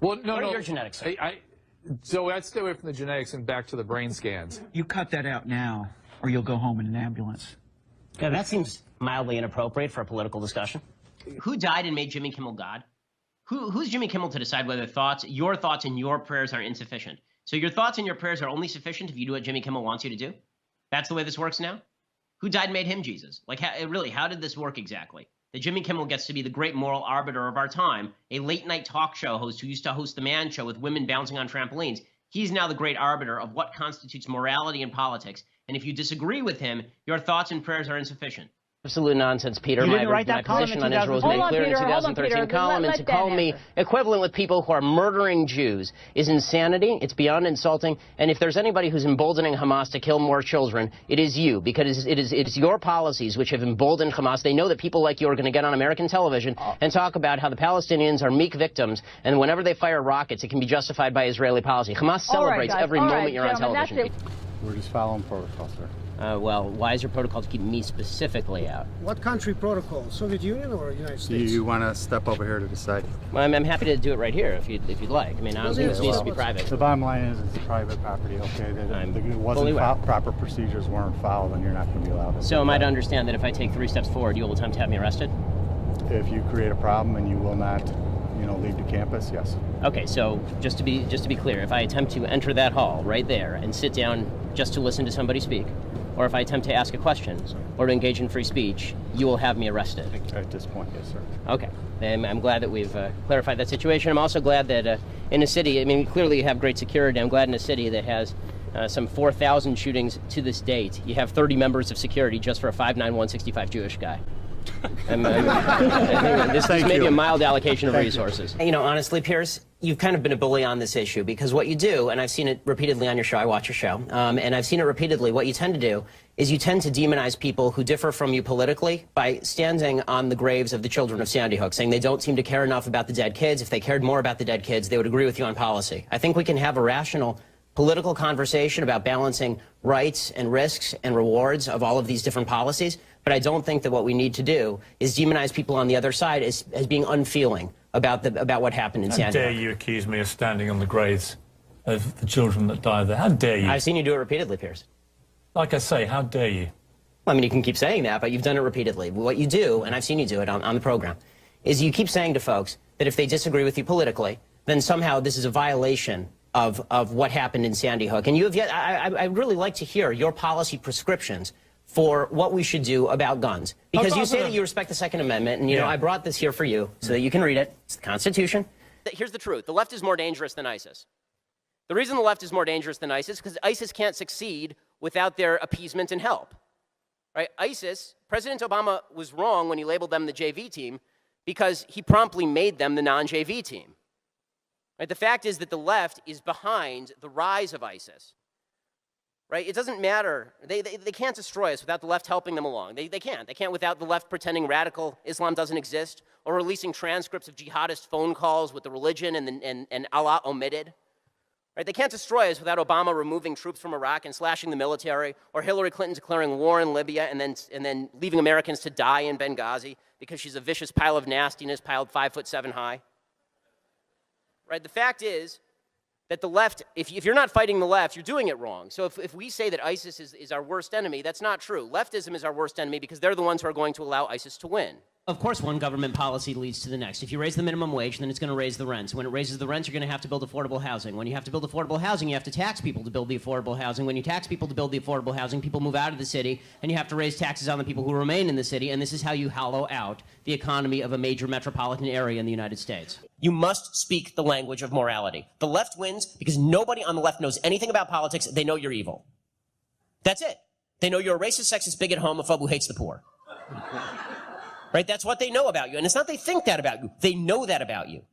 Well, no, what no. are your genetics say? So I'd stay away from the genetics and back to the brain scans. You cut that out now, or you'll go home in an ambulance. Yeah, that seems mildly inappropriate for a political discussion. Who died and made Jimmy Kimmel God? Who's Jimmy Kimmel to decide whether your thoughts and your prayers are insufficient? So your thoughts and your prayers are only sufficient if you do what Jimmy Kimmel wants you to do? That's the way this works now? Who died and made him Jesus? Like, how did this work exactly? That Jimmy Kimmel gets to be the great moral arbiter of our time, a late-night talk show host who used to host The Man Show with women bouncing on trampolines. He's now the great arbiter of what constitutes morality in politics. And if you disagree with him, your thoughts and prayers are insufficient. Absolute nonsense, Peter. You didn't write that my column position in on Israel was made clear in the 2013 column, and to call me equivalent with people who are murdering Jews is insanity. It's beyond insulting. And if there's anybody who's emboldening Hamas to kill more children, it is you, because it is your policies which have emboldened Hamas. They know that people like you are going to get on American television and talk about how the Palestinians are meek victims, and whenever they fire rockets, it can be justified by Israeli policy. Hamas celebrates every moment you're on television. We're just following protocol, sir. Well, why is your protocol to keep me specifically out? What country protocol? Soviet Union or United States? You want to step over here to decide? Well, I'm happy to do it right here if you'd like. I mean, I don't think this needs to be private. The bottom line is it's private property, okay? It wasn't proper procedures weren't followed, and you're not going to be allowed to. So am I to understand that if I take 3 steps forward, you will attempt to have me arrested? If you create a problem and you will not, leave the campus, yes. Okay, so just to be clear, if I attempt to enter that hall right there and sit down just to listen to somebody speak, or if I attempt to ask a question or to engage in free speech, you will have me arrested. At this point, yes, sir. Okay. I'm glad that we've clarified that situation. I'm also glad that in a city, I mean, clearly you have great security. I'm glad in a city that has some 4,000 shootings to this date, you have 30 members of security just for a 5'9", 165 Jewish guy. This may be a mild allocation of resources. Honestly, Pierce, you've kind of been a bully on this issue because what you do, and I've seen it repeatedly on your show, I watch your show, and I've seen it repeatedly, what you tend to do is you tend to demonize people who differ from you politically by standing on the graves of the children of Sandy Hook, saying they don't seem to care enough about the dead kids. If they cared more about the dead kids, they would agree with you on policy. I think we can have a rational political conversation about balancing rights and risks and rewards of all of these different policies, but I don't think that what we need to do is demonize people on the other side as being unfeeling about what happened in Sandy Hook. How dare you accuse me of standing on the graves of the children that died there? How dare you? I've seen you do it repeatedly, Pierce. Like I say, how dare you? Well, I mean, you can keep saying that, but you've done it repeatedly. What you do, and I've seen you do it on the program, is you keep saying to folks that if they disagree with you politically, then somehow this is a violation of what happened in Sandy Hook. And you have yet, I'd really like to hear your policy prescriptions for what we should do about guns. Because you say that you respect the Second Amendment, and, I brought this here for you so that you can read it. It's the Constitution. Here's the truth. The left is more dangerous than ISIS. The reason the left is more dangerous than ISIS is because ISIS can't succeed without their appeasement and help. Right? ISIS, President Obama was wrong when he labeled them the JV team because he promptly made them the non-JV team. Right? The fact is that the left is behind the rise of ISIS. Right? It doesn't matter. They can't destroy us without the left helping them along. They can't. They can't without the left pretending radical Islam doesn't exist or releasing transcripts of jihadist phone calls with the religion and Allah omitted. Right? They can't destroy us without Obama removing troops from Iraq and slashing the military, or Hillary Clinton declaring war in Libya and then leaving Americans to die in Benghazi because she's a vicious pile of nastiness piled 5'7" high. Right? The fact is that the left, if you're not fighting the left, you're doing it wrong. So if we say that ISIS is our worst enemy, that's not true. Leftism is our worst enemy because they're the ones who are going to allow ISIS to win. Of course, one government policy leads to the next. If you raise the minimum wage, then it's going to raise the rents. When it raises the rents, you're going to have to build affordable housing. When you have to build affordable housing, you have to tax people to build the affordable housing. When you tax people to build the affordable housing, people move out of the city, and you have to raise taxes on the people who remain in the city, and this is how you hollow out the economy of a major metropolitan area in the United States. You must speak the language of morality. The left wins because nobody on the left knows anything about politics. They know you're evil. That's it. They know you're a racist, sexist, bigot, homophobe who hates the poor. Right? That's what they know about you. And it's not they think that about you. They know that about you.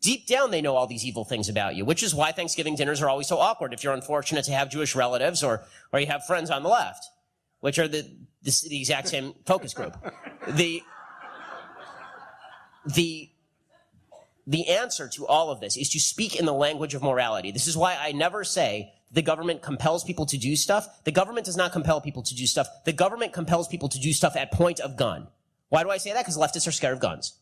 Deep down, they know all these evil things about you, which is why Thanksgiving dinners are always so awkward if you're unfortunate to have Jewish relatives or you have friends on the left, which are the exact same focus group. The answer to all of this is to speak in the language of morality. This is why I never say the government compels people to do stuff. The government does not compel people to do stuff. The government compels people to do stuff at point of gun. Why do I say that? Because leftists are scared of guns.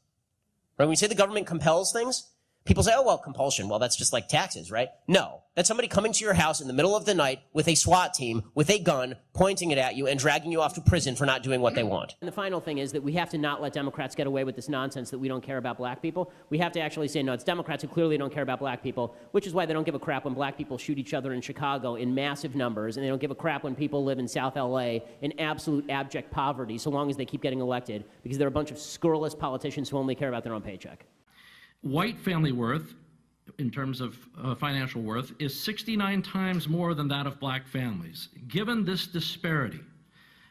Right? When we say the government compels things, People say, oh, well, compulsion. Well, that's just like taxes, right? No. That's somebody coming to your house in the middle of the night with a SWAT team, with a gun, pointing it at you and dragging you off to prison for not doing what they want. And the final thing is that we have to not let Democrats get away with this nonsense that we don't care about black people. We have to actually say, no, it's Democrats who clearly don't care about black people, which is why they don't give a crap when black people shoot each other in Chicago in massive numbers, and they don't give a crap when people live in South LA in absolute abject poverty, so long as they keep getting elected, because they're a bunch of scurrilous politicians who only care about their own paycheck. White family worth, in terms of financial worth, is 69 times more than that of black families. Given this disparity,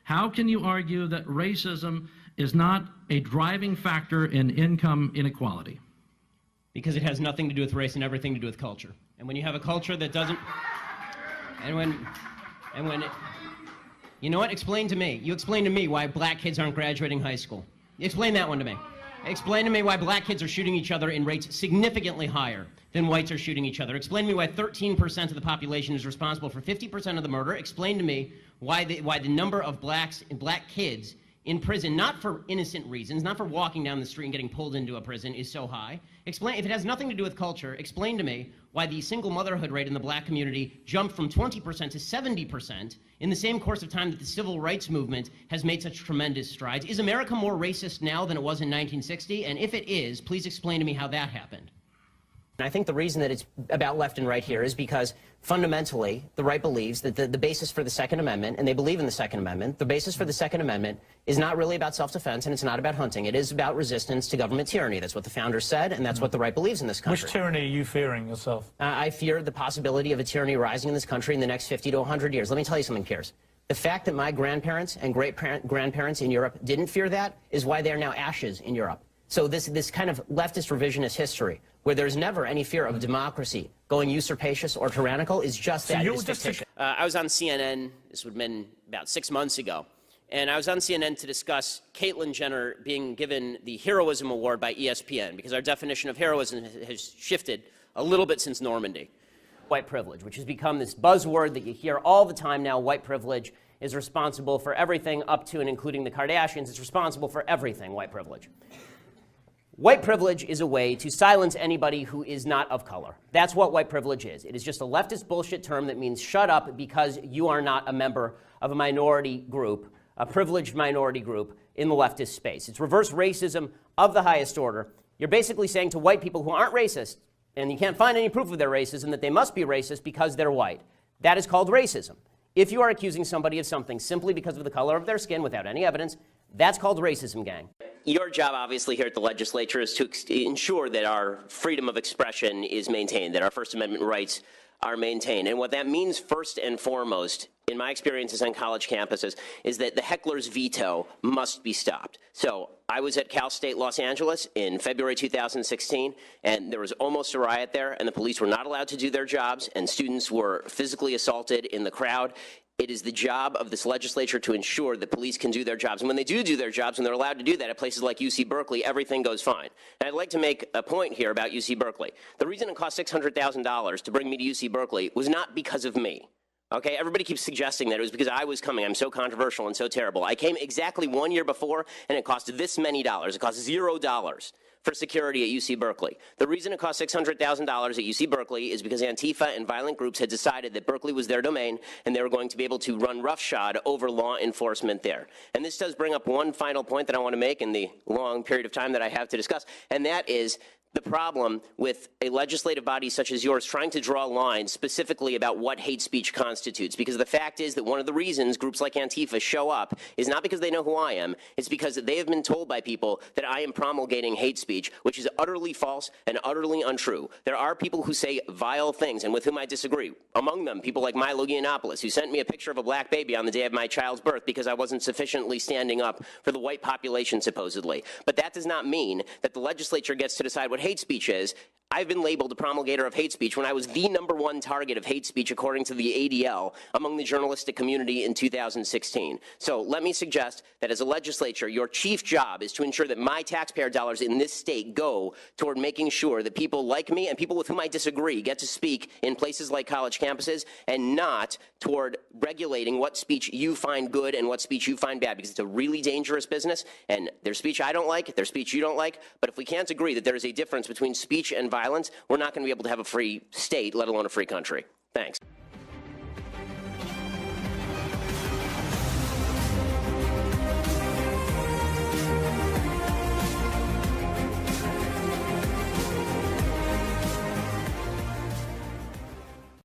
how can you argue that racism is not a driving factor in income inequality? Because it has nothing to do with race and everything to do with culture. And when you have a culture that doesn't, you know what? Explain to me. You explain to me why black kids aren't graduating high school. Explain that one to me. Explain to me why black kids are shooting each other in rates significantly higher than whites are shooting each other. Explain to me why 13% of the population is responsible for 50% of the murder. Explain to me why the number of black kids in prison, not for innocent reasons, not for walking down the street and getting pulled into a prison, is so high. Explain, if it has nothing to do with culture, explain to me why the single motherhood rate in the black community jumped from 20% to 70% in the same course of time that the civil rights movement has made such tremendous strides. Is America more racist now than it was in 1960? And if it is, please explain to me how that happened. And I think the reason that it's about left and right here is because fundamentally the right believes that the basis for the Second Amendment, and they believe in the Second Amendment, the basis for the Second Amendment is not really about self-defense and it's not about hunting. It is about resistance to government tyranny. That's what the founders said, and that's what the right believes in this country. Which tyranny are you fearing yourself? I fear the possibility of a tyranny rising in this country in the next 50 to 100 years. Let me tell you something, Piers. The fact that my grandparents and great-grandparents in Europe didn't fear that is why they are now ashes in Europe. So this kind of leftist revisionist history, where there's never any fear of democracy going usurpacious or tyrannical, is just that. It's fictitious. I was on CNN, this would have been about 6 months ago, and I was on CNN to discuss Caitlyn Jenner being given the Heroism Award by ESPN, because our definition of heroism has shifted a little bit since Normandy. White privilege, which has become this buzzword that you hear all the time now. White privilege is responsible for everything up to and including the Kardashians. It's responsible for everything, white privilege. White privilege is a way to silence anybody who is not of color. That's what white privilege is. It is just a leftist bullshit term that means shut up because you are not a member of a minority group, a privileged minority group in the leftist space. It's reverse racism of the highest order. You're basically saying to white people who aren't racist, and you can't find any proof of their racism, that they must be racist because they're white. That is called racism. If you are accusing somebody of something simply because of the color of their skin without any evidence, that's called racism, gang. Your job, obviously, here at the legislature is to ensure that our freedom of expression is maintained, that our First Amendment rights are maintained. And what that means, first and foremost, in my experiences on college campuses, is that the heckler's veto must be stopped. So I was at Cal State Los Angeles in February 2016, and there was almost a riot there, and the police were not allowed to do their jobs, and students were physically assaulted in the crowd. It is the job of this legislature to ensure that police can do their jobs. And when they do their jobs, when they're allowed to do that at places like UC Berkeley, everything goes fine. And I'd like to make a point here about UC Berkeley. The reason it cost $600,000 to bring me to UC Berkeley was not because of me. Okay, everybody keeps suggesting that it was because I was coming. I'm so controversial and so terrible. I came exactly 1 year before, and it cost this many dollars. It cost $0 for security at UC Berkeley. The reason it cost $600,000 at UC Berkeley is because Antifa and violent groups had decided that Berkeley was their domain, and they were going to be able to run roughshod over law enforcement there. And this does bring up one final point that I want to make in the long period of time that I have to discuss, and that is the problem with a legislative body such as yours trying to draw lines specifically about what hate speech constitutes. Because the fact is that one of the reasons groups like Antifa show up is not because they know who I am, it's because they have been told by people that I am promulgating hate speech, which is utterly false and utterly untrue. There are people who say vile things and with whom I disagree. Among them, people like Milo Yiannopoulos, who sent me a picture of a black baby on the day of my child's birth because I wasn't sufficiently standing up for the white population, supposedly. But that does not mean that the legislature gets to decide what hate speech is. I've been labeled a promulgator of hate speech when I was the #1 target of hate speech according to the ADL among the journalistic community in 2016. So let me suggest that as a legislature, your chief job is to ensure that my taxpayer dollars in this state go toward making sure that people like me and people with whom I disagree get to speak in places like college campuses, and not toward regulating what speech you find good and what speech you find bad, because it's a really dangerous business, and there's speech I don't like, there's speech you don't like, but if we can't agree that there is a difference difference between speech and violence, we're not going to be able to have a free state, let alone a free country. Thanks.